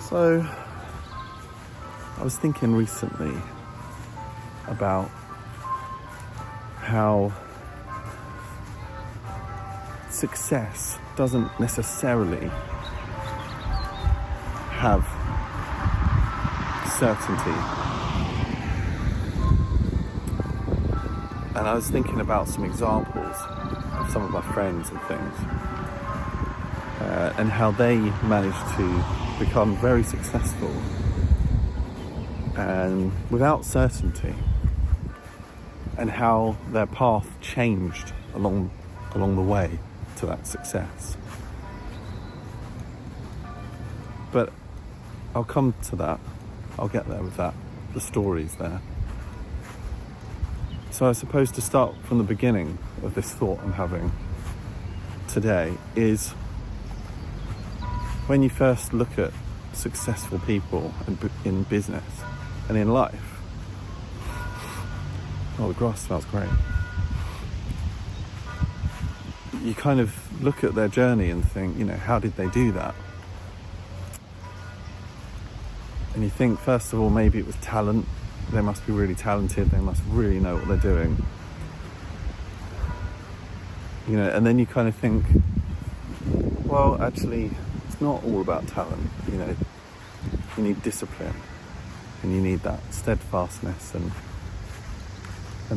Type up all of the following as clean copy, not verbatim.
So, I was thinking recently about how success doesn't necessarily have certainty. And I was thinking about some examples of some of my friends and things, and how they managed to become very successful and without certainty, and how their path changed along the way to that success. But I'll come to that. I'll get there with that, the stories there. So I suppose to start from the beginning of this thought I'm having today is when you first look at successful people in business and in life. Oh, the grass smells great. You kind of look at their journey and think, how did they do that? And you think, first of all, maybe it was talent. They must be really talented. They must really know what they're doing. And then you kind of think, well, actually, it's not all about talent. You need discipline, and you need that steadfastness and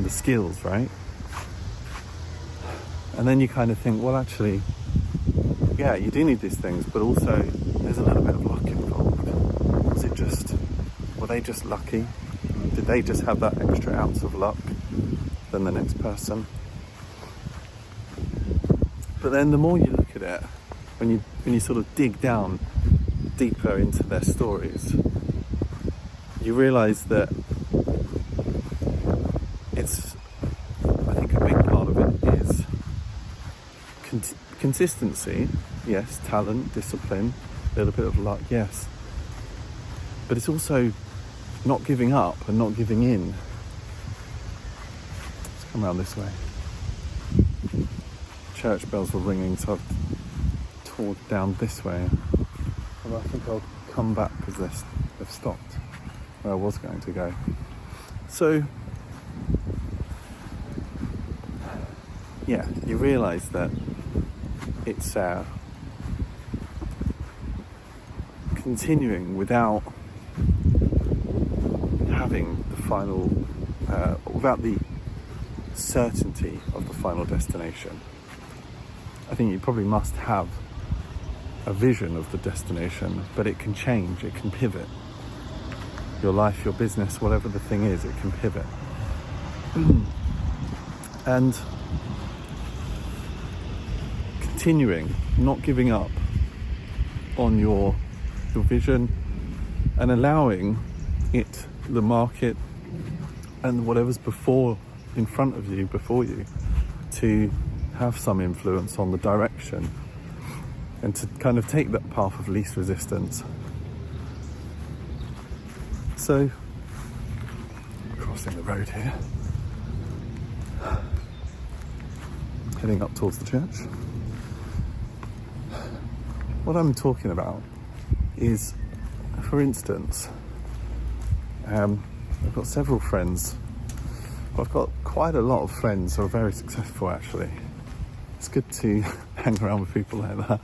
the skills, right? And then you kind of think, well, actually, yeah, you do need these things, but also there's a little bit of luck involved. Were they just lucky? Did they just have that extra ounce of luck than the next person? But then the more you look at it, when you sort of dig down deeper into their stories, you realise that I think a big part of it is consistency, yes, talent, discipline, a little bit of luck, yes. But it's also not giving up and not giving in. Let's come around this way. Church bells were ringing, so I've toured down this way. And I think I'll come back because they've stopped where I was going to go. So, yeah, you realise that it's continuing without having the final, without the certainty of the final destination. I think you probably must have a vision of the destination, but it can change, it can pivot. Your life, your business, whatever the thing is, it can pivot. And continuing, not giving up on your vision and allowing it, the market and whatever's in front of you, before you, to have some influence on the direction and to kind of take that path of least resistance. So, crossing the road here, heading up towards the church. What I'm talking about is, for instance, I've got several friends. I've got quite a lot of friends who are very successful, actually. It's good to hang around with people like that.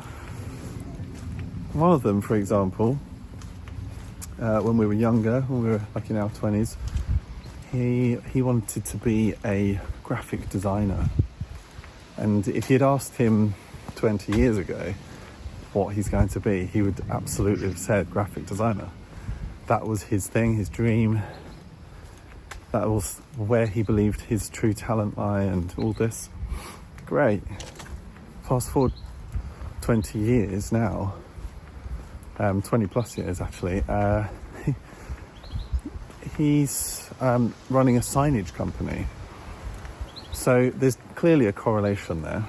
One of them, for example, when we were younger, when we were like in our 20s, he wanted to be a graphic designer. And if you'd asked him 20 years ago what he's going to be, he would absolutely have said graphic designer. That was his thing, his dream. That was where he believed his true talent lay and all this. Great. Fast forward 20 years now, 20 plus years actually, he's running a signage company. So there's clearly a correlation there.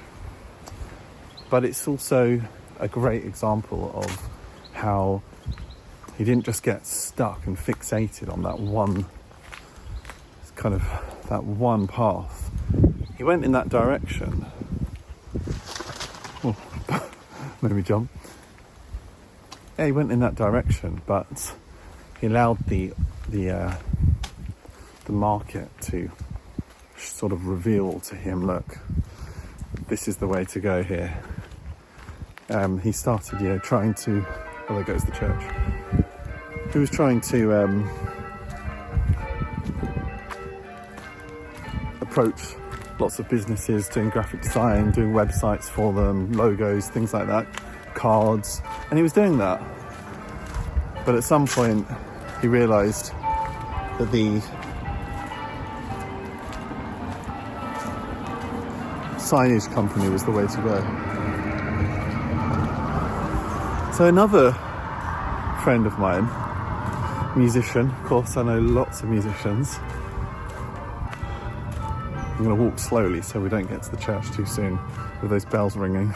But it's also a great example of how he didn't just get stuck and fixated on that one path. He went in that direction. Oh, made me jump. he went in that direction, but he allowed the market to sort of reveal to him, look, this is the way to go here. He started, trying to, there goes the church. He was trying to approach lots of businesses, doing graphic design, doing websites for them, logos, things like that, cards, and he was doing that. But at some point, he realised that the signage company was the way to go. So another friend of mine, musician, of course I know lots of musicians. I'm going to walk slowly so we don't get to the church too soon with those bells ringing.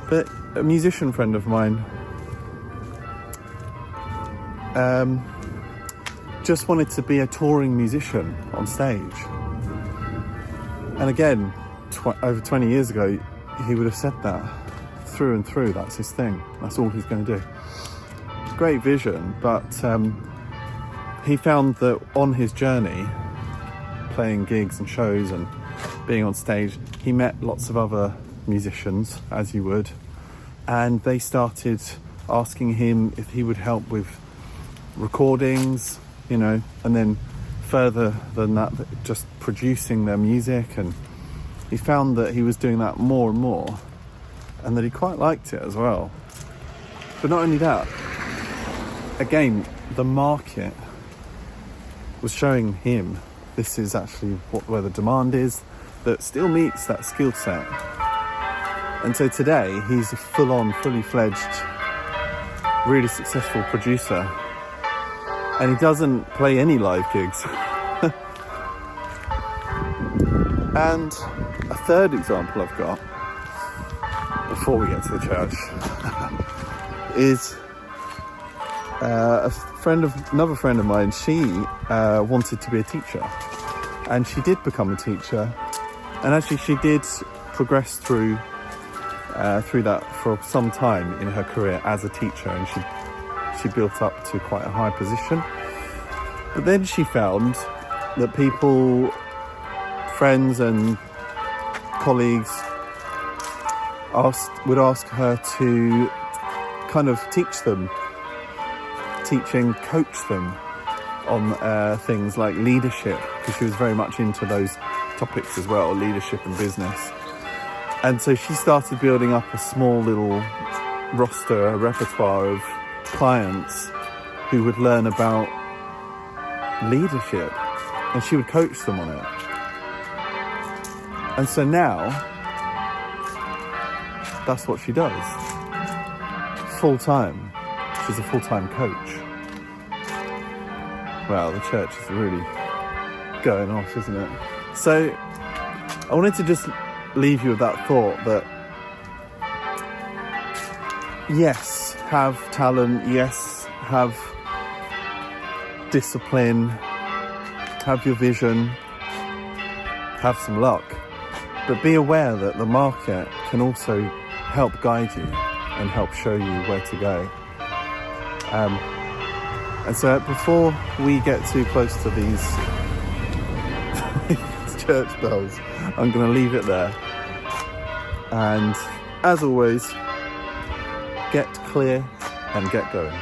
But a musician friend of mine just wanted to be a touring musician on stage. And again, over 20 years ago, he would have said that through and through. That's his thing. That's all he's going to do. Great vision, but he found that on his journey, playing gigs and shows and being on stage, he met lots of other musicians, as you would, and they started asking him if he would help with recordings, and then further than that, just producing their music. And he found that he was doing that more and more, and that he quite liked it as well. But not only that, again, the market was showing him this is actually where the demand is, that still meets that skill set. And so today, he's a full-on, fully fledged, really successful producer. And he doesn't play any live gigs. And a third example I've got, before we get to the church, is another friend of mine. She wanted to be a teacher, and she did become a teacher. And actually, she did progress through that for some time in her career as a teacher, and she built up to quite a high position. But then she found that people, friends and colleagues would ask her to kind of coach them on things like leadership, because she was very much into those topics as well, leadership and business. And so she started building up a small little roster, a repertoire of clients who would learn about leadership, and she would coach them on it. And so now that's what she does full time. She's a full-time coach. Well, the church is really going off, isn't it? So I wanted to just leave you with that thought that yes, have talent, yes, have discipline, have your vision, have some luck, but be aware that the market can also help guide you and help show you where to go. And so before we get too close to these church bells, I'm going to leave it there. And as always, get clear and get going.